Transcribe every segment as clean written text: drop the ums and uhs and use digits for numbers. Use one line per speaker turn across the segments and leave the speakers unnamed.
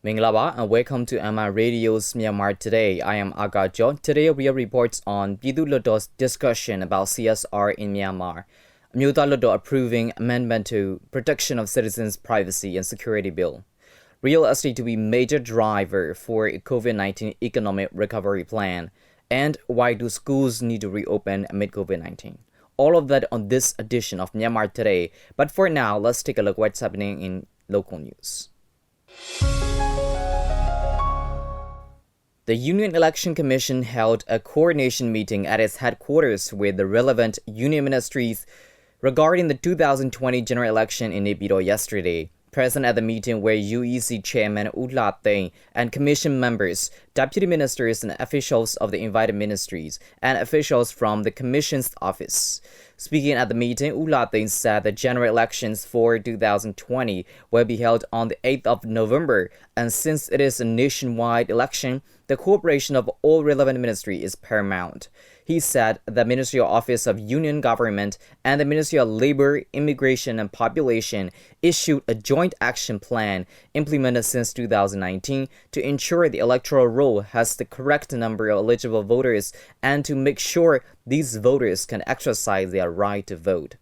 Minglaba and welcome to Myanmar Radio's Myanmar Today. I am Agajo. Today we reports on Pyithu Hluttaw's discussion about CSR in Myanmar. Amyotha Hluttaw approving amendment to Protection of Citizens' Privacy and Security Bill. Real estate to be major driver for COVID-19 economic recovery plan. And why do schools need to reopen amid COVID-19? All of that on this edition of Myanmar Today. But for now, let's take a look at what's happening in local news. The Union Election Commission held a coordination meeting at its headquarters with the relevant union ministries regarding the 2020 general election in Naypyidaw yesterday. Present at the meeting were UEC Chairman Pyithu Hluttaw and Commission members, deputy ministers and officials of the invited ministries, and officials from the Commission's office. Speaking at the meeting, Pyithu Hluttaw said the general elections for 2020 will be held on the 8th of November, and since it is a nationwide election, the cooperation of all relevant ministries is paramount. He said the Ministerial Office of Union Government and the Ministry of Labor, Immigration and Population issued a joint action plan implemented since 2019 to ensure the electoral roll has the correct number of eligible voters and to make sure these voters can exercise their right to vote.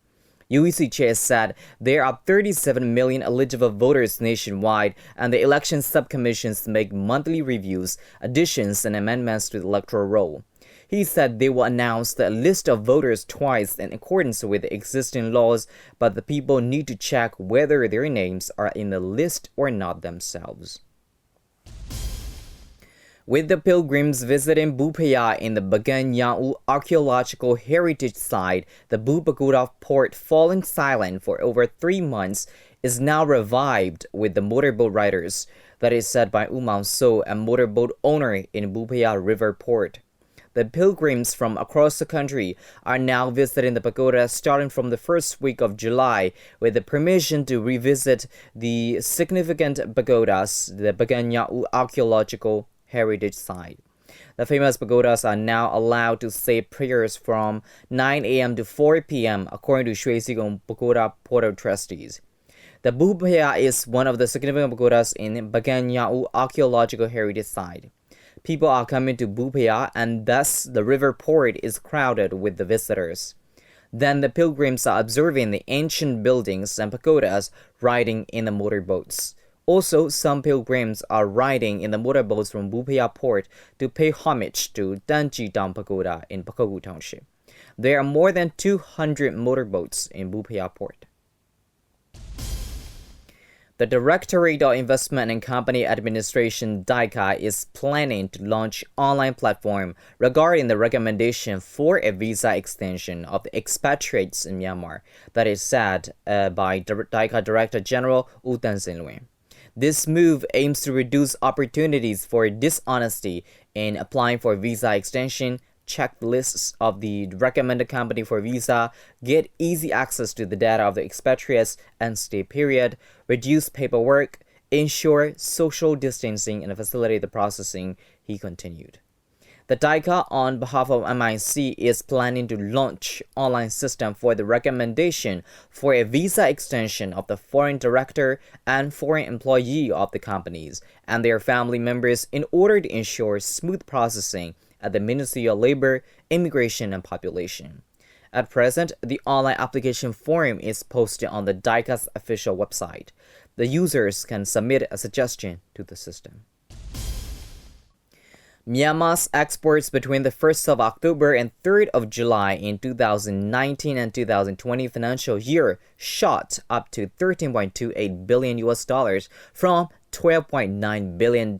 UEC Chair said there are 37 million eligible voters nationwide, and the election subcommissions make monthly reviews, additions, and amendments to the electoral roll. He said they will announce the list of voters twice in accordance with the existing laws, but the people need to check whether their names are in the list or not themselves. With the pilgrims visiting Bupaya in the Bagan Yau archaeological heritage site, the Bu Pagoda port falling silent for over 3 months is now revived with the motorboat riders. That is said by Umang So, a motorboat owner in Bupaya River Port. The pilgrims from across the country are now visiting the pagoda starting from the first week of July with the permission to revisit the significant pagodas, the Bagan Yau archaeological heritage site. The famous pagodas are now allowed to say prayers from 9 a.m. to 4 p.m. according to Shui Sigong Pagoda Port of Trustees. The Bupaya is one of the significant pagodas in Bagan Yau archaeological heritage site. People are coming to Bupaya and thus the river port is crowded with the visitors. Then the pilgrims are observing the ancient buildings and pagodas riding in the motorboats. Also, some pilgrims are riding in the motorboats from Bupaya Port to pay homage to Danji Dam Pagoda in Pakogu Township. There are more than 200 motorboats in Bupaya Port. The Directorate of Investment and Company Administration (DICA) is planning to launch online platform regarding the recommendation for a visa extension of the expatriates in Myanmar. That is said by DICA Director General U Tan Sin Lwin. This move aims to reduce opportunities for dishonesty in applying for visa extension, check the lists of the recommended company for visa, get easy access to the data of the expatriates and stay period, reduce paperwork, ensure social distancing, and facilitate the processing, he continued. The DICA, on behalf of MIC, is planning to launch online system for the recommendation for a visa extension of the foreign director and foreign employee of the companies and their family members in order to ensure smooth processing at the Ministry of Labor, Immigration and Population. At present, the online application form is posted on the DICA's official website. The users can submit a suggestion to the system. Myanmar's exports between the 1st of October and 3rd of July in 2019 and 2020 financial year shot up to $13.28 billion from $12.9 billion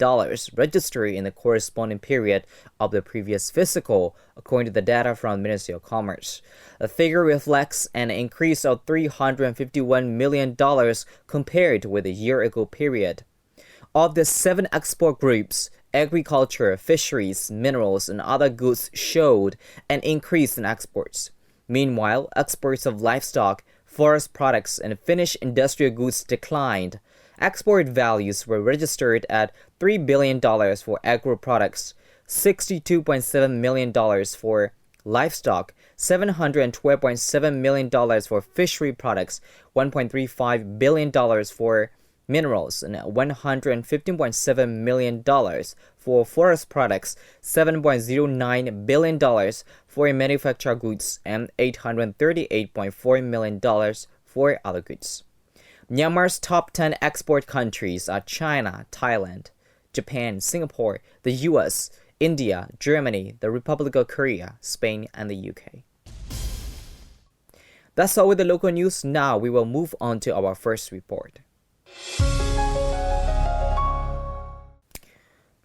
registered in the corresponding period of the previous fiscal, according to the data from the Ministry of Commerce. The figure reflects an increase of $351 million compared with the year-ago period. Of the 7 export groups, agriculture, fisheries, minerals, and other goods showed an increase in exports. Meanwhile, exports of livestock, forest products, and finished industrial goods declined. Export values were registered at $3 billion for agro products, $62.7 million for livestock, $712.7 million for fishery products, $1.35 billion for minerals, and $115.7 million for forest products, $7.09 billion for manufactured goods, and $838.4 million for other goods. Myanmar's top 10 export countries are China, Thailand, Japan, Singapore, the US, India, Germany, the Republic of Korea, Spain, and the UK. That's all with the local news. Now we will move on to our first report.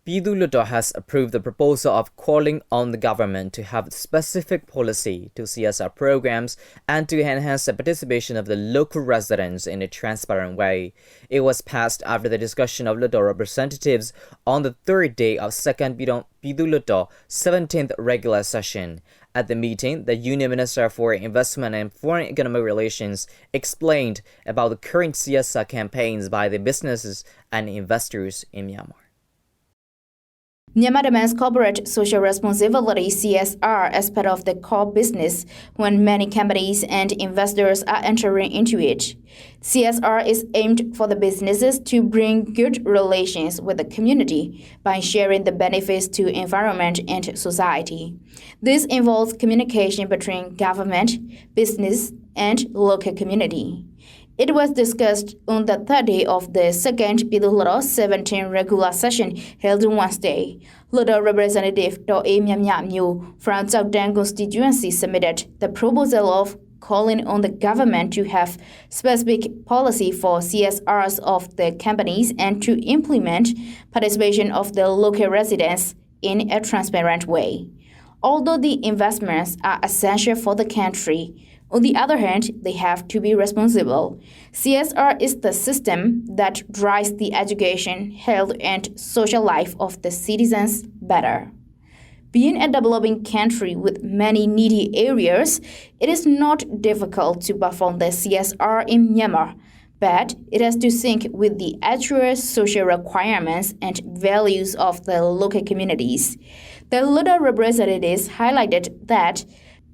Pyithu Hluttaw has approved the proposal of calling on the government to have specific policy to CSR programs and to enhance the participation of the local residents in a transparent way. It was passed after the discussion of Hluttaw representatives on the third day of second Pyithu Hluttaw 17th regular session. At the meeting, the Union Minister for Investment and Foreign Economic Relations explained about the current CSR campaigns by the businesses and investors in Myanmar.
Myanmar demands corporate social responsibility (CSR) as part of the core business when many companies and investors are entering into it. CSR is aimed for the businesses to bring good relations with the community by sharing the benefits to environment and society. This involves communication between government, business, and local community. It was discussed on the third day of the second Pyithu Hluttaw 17 regular session held on Wednesday. Hluttaw Representative Amyotha Hluttaw from Chao Tan constituency submitted the proposal of calling on the government to have specific policy for CSRs of the companies and to implement participation of the local residents in a transparent way. Although the investments are essential for the country, on the other hand, they have to be responsible. CSR is the system that drives the education, health, and social life of the citizens better. Being a developing country with many needy areas, it is not difficult to perform the CSR in Myanmar, but it has to sync with the actual social requirements and values of the local communities. The Hluttaw representatives highlighted that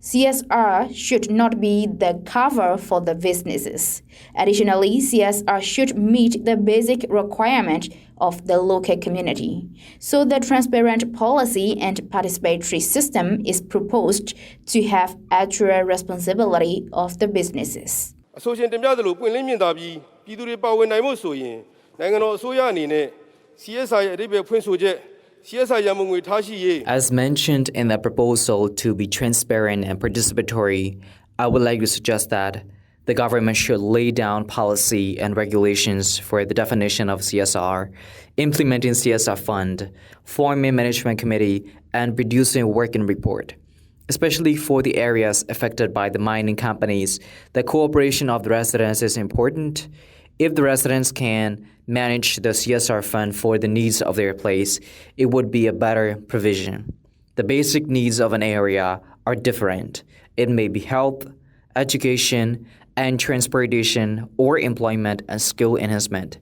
CSR should not be the cover for the businesses. Additionally, CSR should meet the basic requirement of the local community. So the transparent policy and participatory system is proposed to have actual responsibility of the businesses.
As mentioned in the proposal to be transparent and participatory, I would like to suggest that the government should lay down policy and regulations for the definition of CSR, implementing CSR fund, forming management committee, and producing a working report. Especially for the areas affected by the mining companies, the cooperation of the residents is important. If the residents can manage the CSR fund for the needs of their place, it would be a better provision. The basic needs of an area are different. It may be health, education, and transportation, or employment and skill enhancement.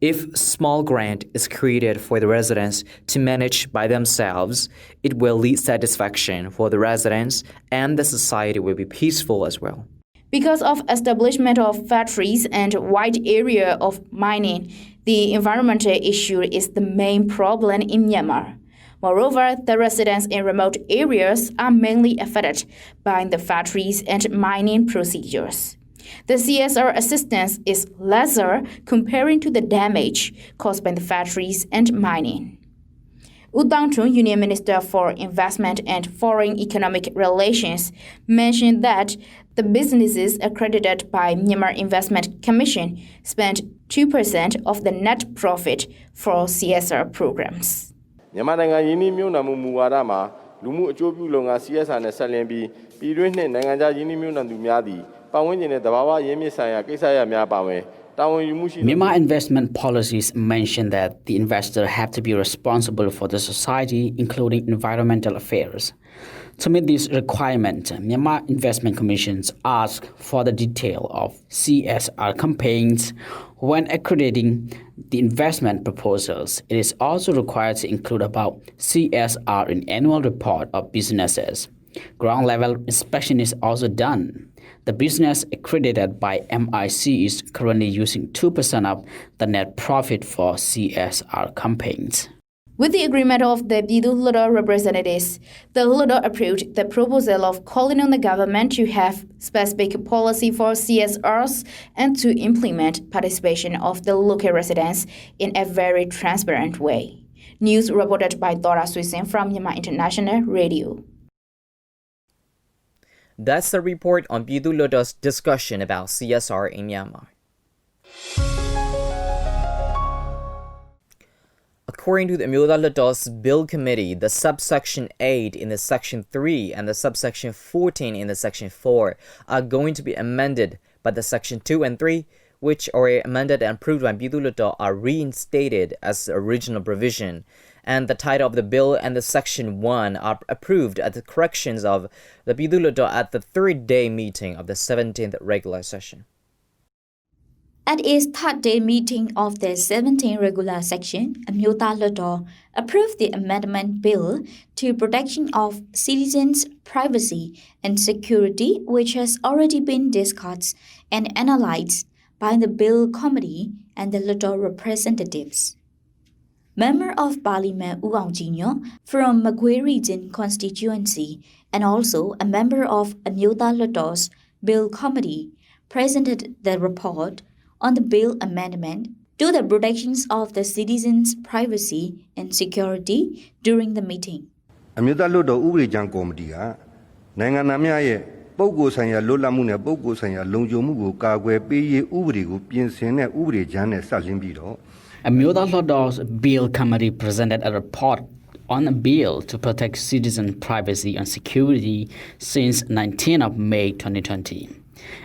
If small grant is created for the residents to manage by themselves, it will lead satisfaction for the residents and the society will be peaceful as well.
Because of establishment of factories and wide area of mining, the environmental issue is the main problem in Myanmar. Moreover, the residents in remote areas are mainly affected by the factories and mining procedures. The CSR assistance is lesser comparing to the damage caused by the factories and mining. U Thang Chun, Union Minister for Investment and Foreign Economic Relations, mentioned that the businesses accredited by Myanmar Investment Commission spent 2% of the net profit for CSR programs.
Myanmar investment policies mention that the investor have to be responsible for the society, including environmental affairs. To meet this requirement, Myanmar Investment Commissions ask for the detail of CSR campaigns when accrediting the investment proposals. It is also required to include about CSR in annual report of businesses. Ground-level inspection is also done. The business accredited by MIC is currently using 2% of the net profit for CSR campaigns.
With the agreement of the Pyithu Hluttaw representatives, the Hluttaw approved the proposal of calling on the government to have specific policy for CSRs and to implement participation of the local residents in a very transparent way. News reported by Dora Suisin from Myanmar International Radio.
That's the report on Pyithu Hluttaw's discussion about CSR in Myanmar. According to the Amyotha Hluttaw's Bill Committee, the subsection 8 in the section 3 and the subsection 14 in the section 4 are going to be amended, but the section 2 and 3, which are amended and approved by Pyithu Hluttaw, are reinstated as the original provision, and the title of the bill and the section 1 are approved at the corrections of the Pyithu Hluttaw at the third-day meeting of the 17th regular session.
At its third-day meeting of the 17th regular session, Amyotha Hluttaw approved the amendment bill to protection of citizens' privacy and security, which has already been discussed and analyzed by the Bill Committee and the Hluttaw representatives. Member of Parliament U Aung Jinyo from Magwe Region constituency and also a member of Amyotha Hluttaw's Bill Committee presented the report on the bill amendment to the protections of the citizens' privacy and security during the meeting.
Amyotha Hluttaw ဥပဒေကြမ်းကော်မတီကနိုင်ငံသားများရဲ့ပုဂ္ဂိုလ်ဆိုင်ရာလွတ်လပ်မှုနဲ့ပုဂ္ဂိုလ်ဆိုင်ရာလုံခြုံမှုကိုကာကွယ်ပေးရေးဥပဒေကိုပြင်ဆင်တဲ့ဥပဒေကြမ်းနဲ့ဆက်လင်းပြီးတော့
Amyotha Hluttaw's Bill Committee presented a report on a bill to protect citizen privacy and security since 19th of May 2020.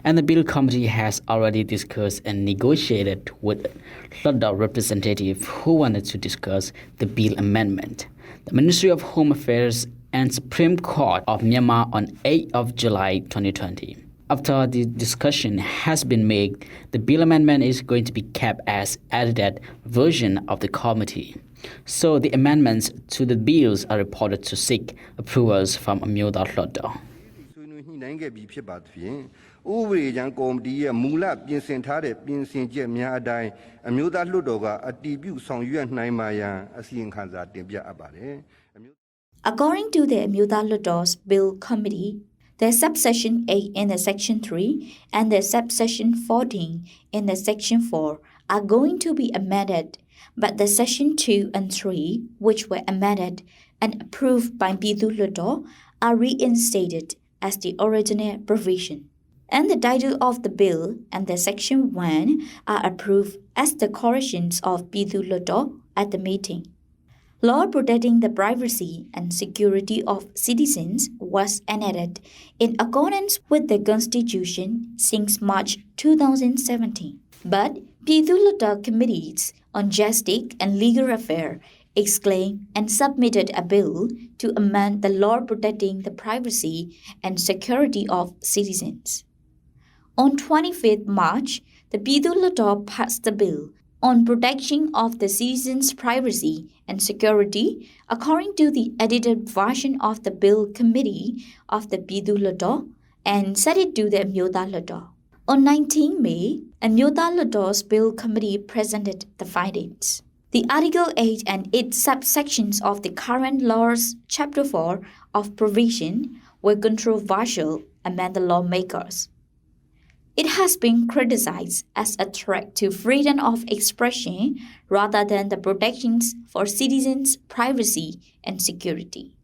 And the Bill Committee has already discussed and negotiated with Hluttaw representatives who wanted to discuss the bill amendment. The Ministry of Home Affairs and Supreme Court of Myanmar on 8th of July 2020. After the discussion has been made, the bill amendment is going to be kept as edited version of the committee. So the amendments to the bills are reported to seek approvals from Amyotha Hluttaw.
ဥပဒေကြမ်းကော်မတီရဲ့မူလပြင်ဆင်ထားတဲ့ပြင်ဆင်ချက်များအတိုင်းအမျိုးသားလွှတ်တော်ကအတည်ပြုဆောင်ရွက်နိုင်ပါရန်အစီရင်ခံစာတင်ပြအပ်ပါတယ်
According to the Amyotha Hluttaw's Bill Committee, the subsection 8 in the section 3 and the subsection 14 in the section 4 are going to be amended, but the section 2 and 3, which were amended and approved by Pyithu Hluttaw, are reinstated as the original provision. And the title of the bill and the section 1 are approved as the corrections of Pyithu Hluttaw at the meeting. Law protecting the privacy and security of citizens was enacted in accordance with the Constitution since March 2017. But Pyithu Hluttaw committees on justice and legal affairs exclaimed and submitted a bill to amend the law protecting the privacy and security of citizens. On 25th March, the Pyithu Hluttaw passed the bill on protection of the citizens' privacy and security according to the edited version of the Bill Committee of the Pyithu Hluttaw and sent it to the Amyotha Hluttaw. On 19 May, Amyotha Hluttaw's Bill Committee presented the findings. The Article 8 and its subsections of the current law's Chapter 4 of provision were controversial among the lawmakers. It has been criticized as a threat to freedom of expression rather than the protections for citizens' privacy and security.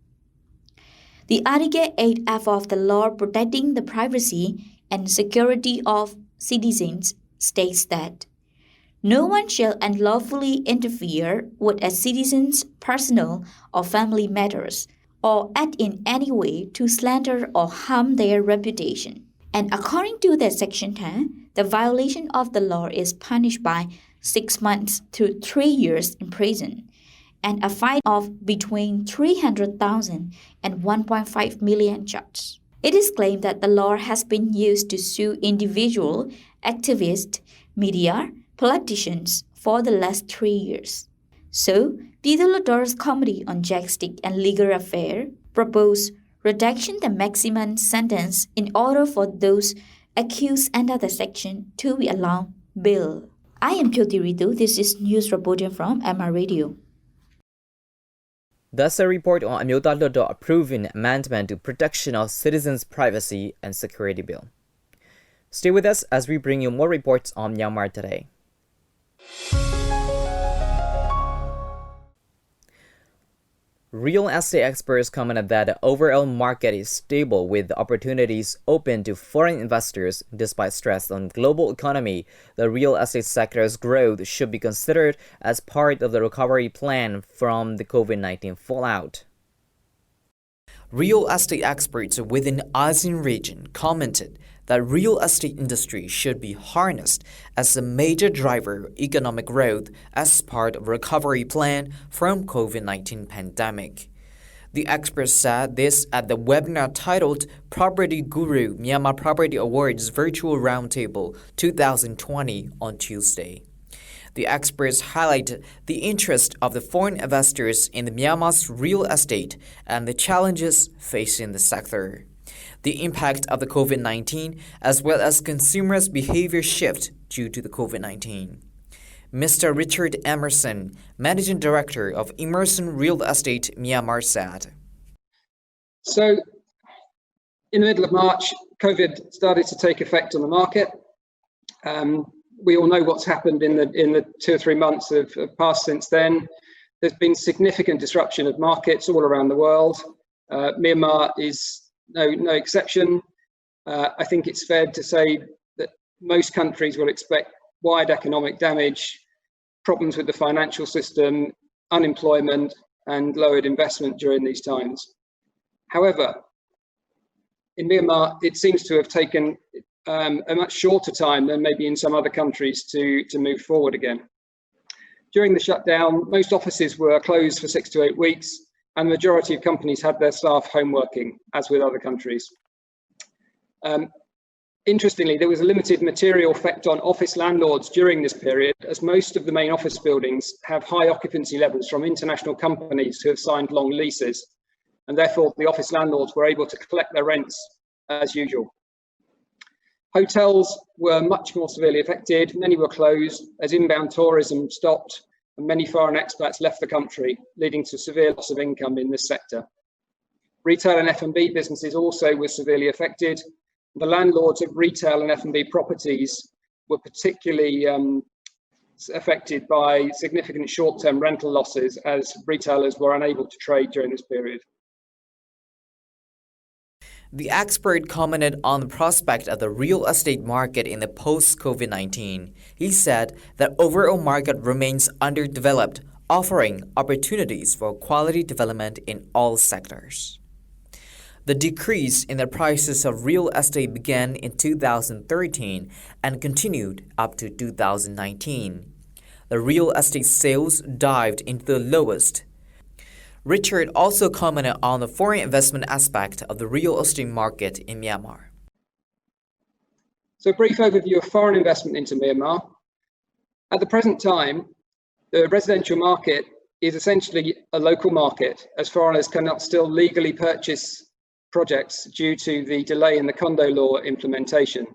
The Article 8F of the law protecting the privacy and security of citizens states that no one shall unlawfully interfere with a citizen's personal or family matters or act in any way to slander or harm their reputation. And according to that section 10, the violation of the law is punished by 6 months to 3 years in prison and a fine of between 300,000 and 1.5 million kyats. It is claimed that the law has been used to sue individual, activists, media, politicians for the last 3 years. So, Pyithu Hluttaw's Committee on Justice and Legal Affairs proposed reduction the maximum sentence in order for those accused under the Section 2 Alarm Bill. I am Pyithu Hluttaw. This is news reporting from Myanmar Radio.
Thus, a report on Amyotha Hluttaw approving amendment to Protection of Citizens' Privacy and Security Bill. Stay with us as we bring you more reports on Myanmar Today. Real estate experts commented that the overall market is stable with opportunities open to foreign investors despite stress on the global economy. The real estate sector's growth should be considered as part of the recovery plan from the COVID-19 fallout. Real estate experts within ASEAN region commented that real estate industry should be harnessed as a major driver of economic growth as part of recovery plan from COVID-19 pandemic. The experts said this at the webinar titled Property Guru Myanmar Property Awards Virtual Roundtable 2020 on Tuesday. The experts highlighted the interest of the foreign investors in the Myanmar's real estate and the challenges facing the sector. The impact of the COVID-19 as well as consumers' behavior shift due to the COVID-19. Mr. Richard Emerson, Managing Director of Emerson Real Estate Myanmar said.
So, in the middle of March, COVID started to take effect on the market. We all know what's happened in the 2 or 3 months of passed since then. There's been significant disruption of markets all around the world. Myanmar is no exception. I think it's fair to say that most countries will expect wide economic damage, problems with the financial system, unemployment, and lowered investment during these times. However, in Myanmar, it seems to have taken a much shorter time than maybe in some other countries to move forward again. During the shutdown, most offices were closed for 6 to 8 weeks, and the majority of companies had their staff home working, as with other countries. Interestingly, there was a limited material effect on office landlords during this period, as most of the main office buildings have high occupancy levels from international companies who have signed long leases, and therefore the office landlords were able to collect their rents as usual. Hotels were much more severely affected. Many were closed as inbound tourism stopped and many foreign expats left the country, leading to severe loss of income in this sector. Retail and F&B businesses also were severely affected. The landlords of retail and F&B properties were particularly affected by significant short-term rental losses as retailers were unable to trade during this period.
The expert commented on the prospect of the real estate market in the post-COVID-19. He said that overall market remains underdeveloped, offering opportunities for quality development in all sectors. The decrease in the prices of real estate began in 2013 and continued up to 2019. The real estate sales dived into the lowest. Richard also commented on the foreign investment aspect of the real estate market in Myanmar.
So a brief overview of foreign investment into Myanmar. At the present time, the residential market is essentially a local market, as foreigners cannot still legally purchase projects due to the delay in the condo law implementation.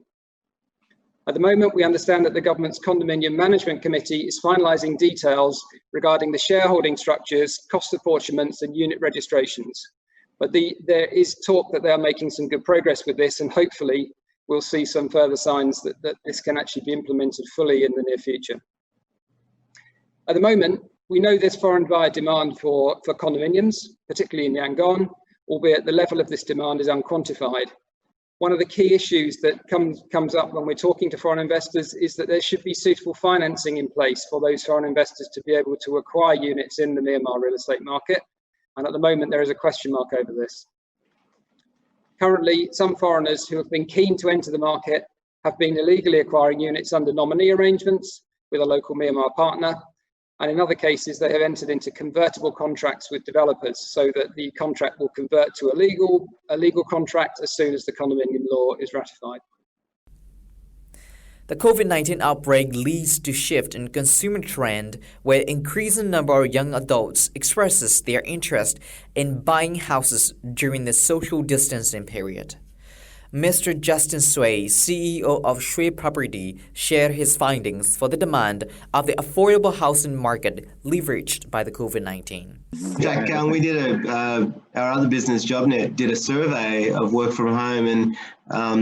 At the moment, we understand that the government's Condominium Management Committee is finalising details regarding the shareholding structures, cost apportionments and unit registrations. But there is talk that they are making some good progress with this, and hopefully we'll see some further signs that this can actually be implemented fully in the near future. At the moment, we know there's foreign buyer demand for condominiums, particularly in Yangon, albeit the level of this demand is unquantified. One of the key issues that comes up when we're talking to foreign investors is that there should be suitable financing in place for those foreign investors to be able to acquire units in the Myanmar real estate market. And at the moment, there is a question mark over this. Currently, some foreigners who have been keen to enter the market have been illegally acquiring units under nominee arrangements with a local Myanmar partner. And in other cases, they have entered into convertible contracts with developers so that the contract will convert to a legal contract as soon as the condominium law is ratified.
The COVID-19 outbreak leads to shift in consumer trend where increasing number of young adults expresses their interest in buying houses during the social distancing period. Mr. Justin Sway, CEO of Shui Property, shared his findings for the demand of the affordable housing market leveraged by the COVID-19.
Jack, we did our other business, JobNet, did a survey of work from home, and I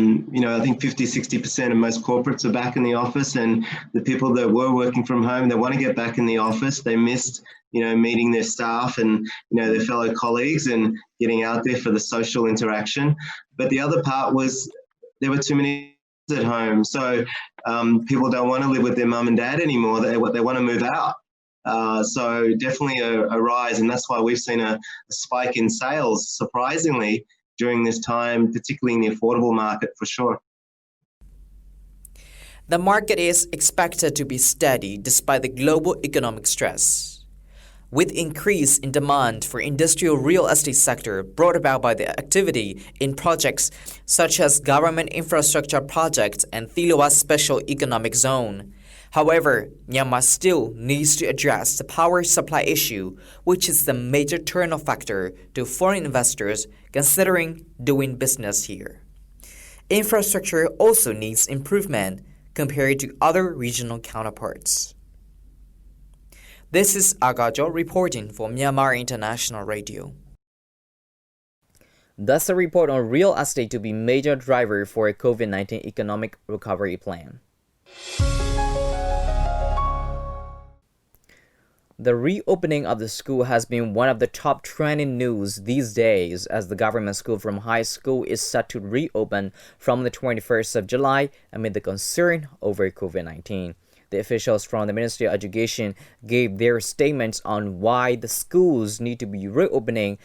think 50-60% of most corporates are back in the office, and the people that were working from home, they want to get back in the office. They missed meeting their staff and their fellow colleagues and getting out there for the social interaction. But the other part was there were too many at home, so people don't want to live with their mum and dad anymore. They want to move out. So definitely a rise, and that's why we've seen a spike in sales, surprisingly, during this time, particularly in the affordable market, for sure.
The market is expected to be steady despite the global economic stress. With increase in demand for industrial real estate sector brought about by the activity in projects such as government infrastructure projects and Thilawa Special Economic Zone. However, Myanmar still needs to address the power supply issue, which is the major turn-off factor to foreign investors considering doing business here. Infrastructure also needs improvement compared to other regional counterparts. This is Agajo reporting for Myanmar International Radio. Thus, a report on real estate to be major driver for a COVID-19 economic recovery plan. The reopening of the school has been one of the top trending news these days as the government school from high school is set to reopen from the 21st of July amid the concern over COVID-19. The officials from the Ministry of Education gave their statements on why the schools need to be reopening,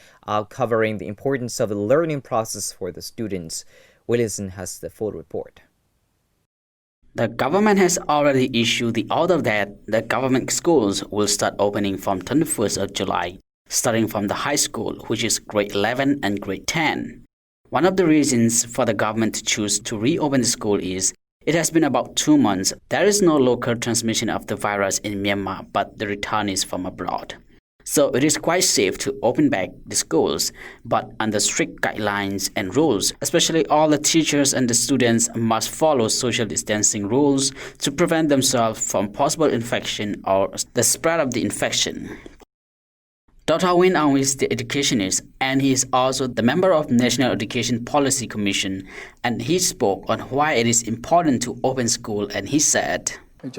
covering the importance of the learning process for the students. Williamson has the full report.
The government has already issued the order that the government schools will start opening from 21st of July, starting from the high school, which is grade 11 and grade 10. One of the reasons for the government to choose to reopen the school is it has been about 2 months. There is no local transmission of the virus in Myanmar, but the return is from abroad. So it is quite safe to open back the schools, but under strict guidelines and rules, especially all the teachers and the students must follow social distancing rules to prevent themselves from possible infection or the spread of the infection. Dr. Win Aung is the educationist, and he is also the member of National Education Policy Commission, and he spoke on why it is important to open school, and he said,
when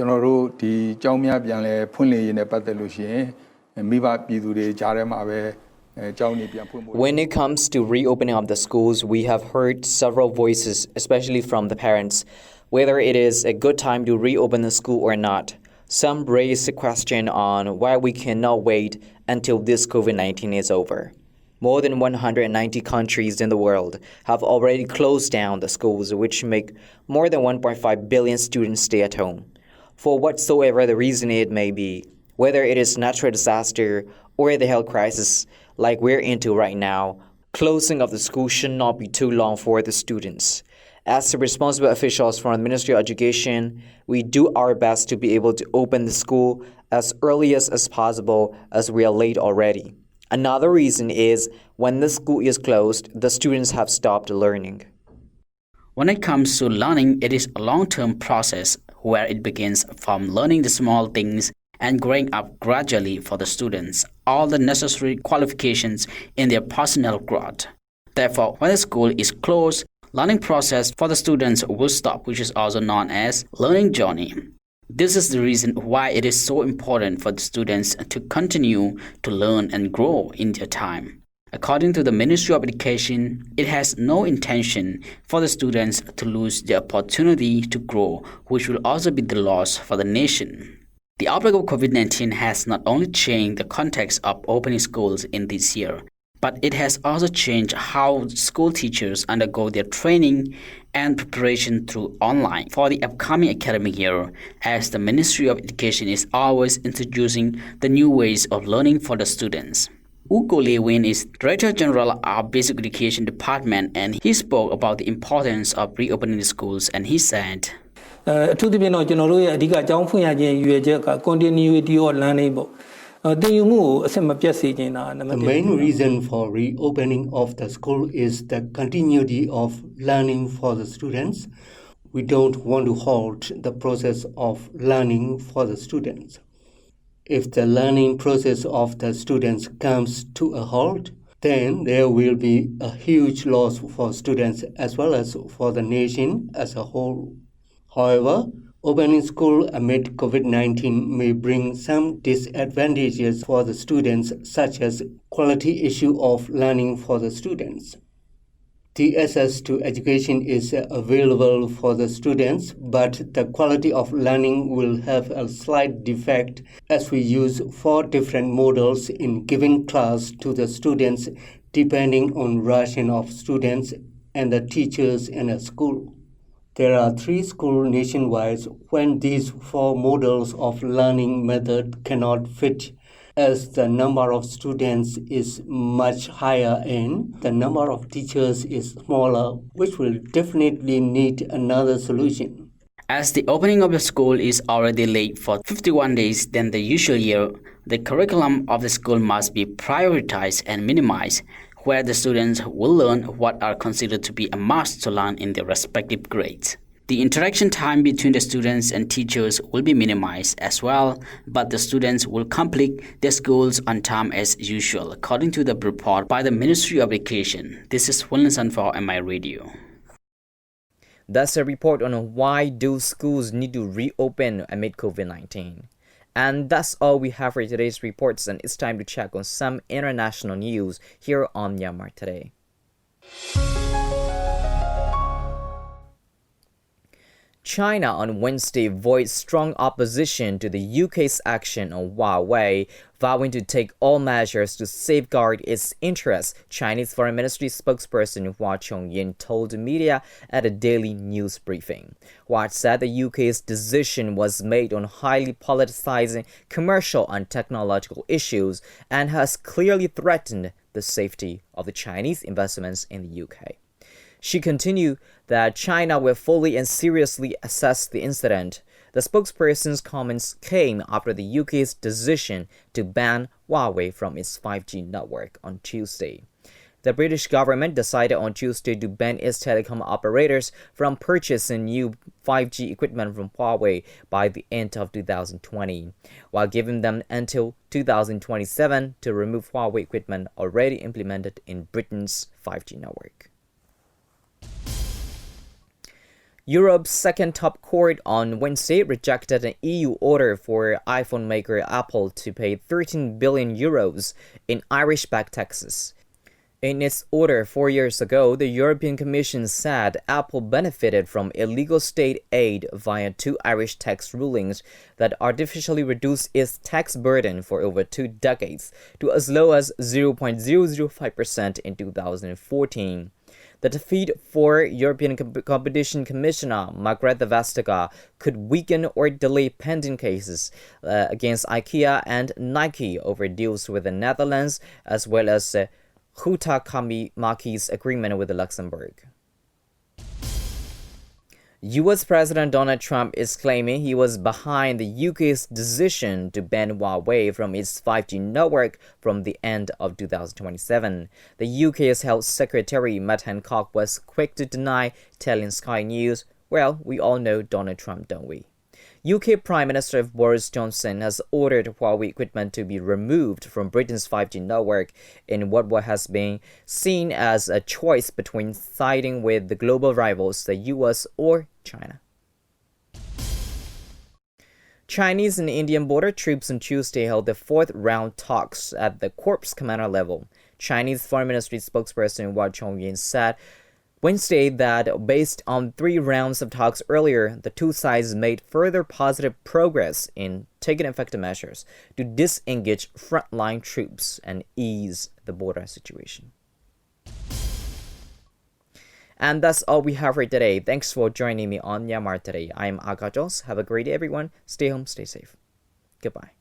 it comes to reopening of the schools, we have heard several voices, especially from the parents, whether it is a good time to reopen the school or not. Some raise the question on why we cannot wait until this COVID-19 is over. More than 190 countries in the world have already closed down the schools, which make more than 1.5 billion students stay at home. For whatsoever the reason it may be, whether it is natural disaster or the health crisis like we're into right now, closing of the school should not be too long for the students. As the responsible officials from the Ministry of Education, we do our best to be able to open the school as early as possible as we are late already. Another reason is when the school is closed, the students have stopped learning.
When it comes to learning, it is a long-term process where it begins from learning the small things and growing up gradually for the students, all the necessary qualifications in their personal growth. Therefore, when the school is closed, learning process for the students will stop, which is also known as learning journey. This is the reason why it is so important for the students to continue to learn and grow in their time. According to the Ministry of Education, it has no intention for the students to lose the opportunity to grow, which will also be the loss for the nation. The outbreak of COVID-19 has not only changed the context of opening schools in this year, but it has also changed how school teachers undergo their training and preparation through online for the upcoming academic year, as the Ministry of Education is always introducing the new ways of learning for the students. Uko Lewin is Director General of Basic Education Department, and he spoke about the importance of reopening the schools, and he said,
continuity of learning The main reason for reopening of the school is the continuity of learning for the students. We don't want to halt the process of learning for the students. If the learning process of the students comes to a halt, then there will be a huge loss for students as well as for the nation as a whole. However, opening school amid COVID-19 may bring some disadvantages for the students, such as quality issue of learning for the students. The access to education is available for the students, but the quality of learning will have a slight defect as we use 4 different models in giving class to the students depending on ration of students and the teachers in a school. There are 3 schools nationwide when these 4 models of learning method cannot fit, as the number of students is much higher and the number of teachers is smaller, which will definitely need another solution.
As the opening of the school is already late for 51 days than the usual year, the curriculum of the school must be prioritized and minimized, where the students will learn what are considered to be a must to learn in their respective grades. The interaction time between the students and teachers will be minimized as well, but the students will complete their schools on time as usual, according to the report by the Ministry of Education. This is Wilson for MI Radio.
That's a report on why do schools need to reopen amid COVID-19. And that's all we have for today's reports, and it's time to check on some international news here on Myanmar Today. China on Wednesday voiced strong opposition to the UK's action on Huawei, vowing to take all measures to safeguard its interests, Chinese Foreign Ministry spokesperson Hua Chongyin told the media at a daily news briefing. Hua said the UK's decision was made on highly politicizing commercial and technological issues and has clearly threatened the safety of the Chinese investments in the UK. She continued that China will fully and seriously assess the incident. The spokesperson's comments came after the UK's decision to ban Huawei from its 5G network on Tuesday. The British government decided on Tuesday to ban its telecom operators from purchasing new 5G equipment from Huawei by the end of 2020, while giving them until 2027 to remove Huawei equipment already implemented in Britain's 5G network. Europe's second top court on Wednesday rejected an EU order for iPhone maker Apple to pay 13 billion euros in Irish-backed taxes. In its order 4 years ago, the European Commission said Apple benefited from illegal state aid via 2 Irish tax rulings that artificially reduced its tax burden for over 2 decades to as low as 0.005% in 2014. The defeat for European Competition Commissioner Margrethe Vestager could weaken or delay pending cases against IKEA and Nike over deals with the Netherlands, as well as Huhtamäki's agreement with Luxembourg. U.S. President Donald Trump is claiming he was behind the UK's decision to ban Huawei from its 5G network from the end of 2027. The UK's Health Secretary Matt Hancock was quick to deny, telling Sky News, "Well, we all know Donald Trump, don't we?" UK Prime Minister Boris Johnson has ordered Huawei equipment to be removed from Britain's 5G network in what has been seen as a choice between siding with the global rivals, the US or China. Chinese and Indian border troops on Tuesday held the 4th round talks at the corps commander level. Chinese Foreign Ministry spokesperson Hua Chongyin said Wednesday that based on 3 rounds of talks earlier, the 2 sides made further positive progress in taking effective measures to disengage frontline troops and ease the border situation. And that's all we have for today. Thanks for joining me on Myanmar Today. I am Aga Jones. Have a great day, everyone. Stay home, stay safe. Goodbye.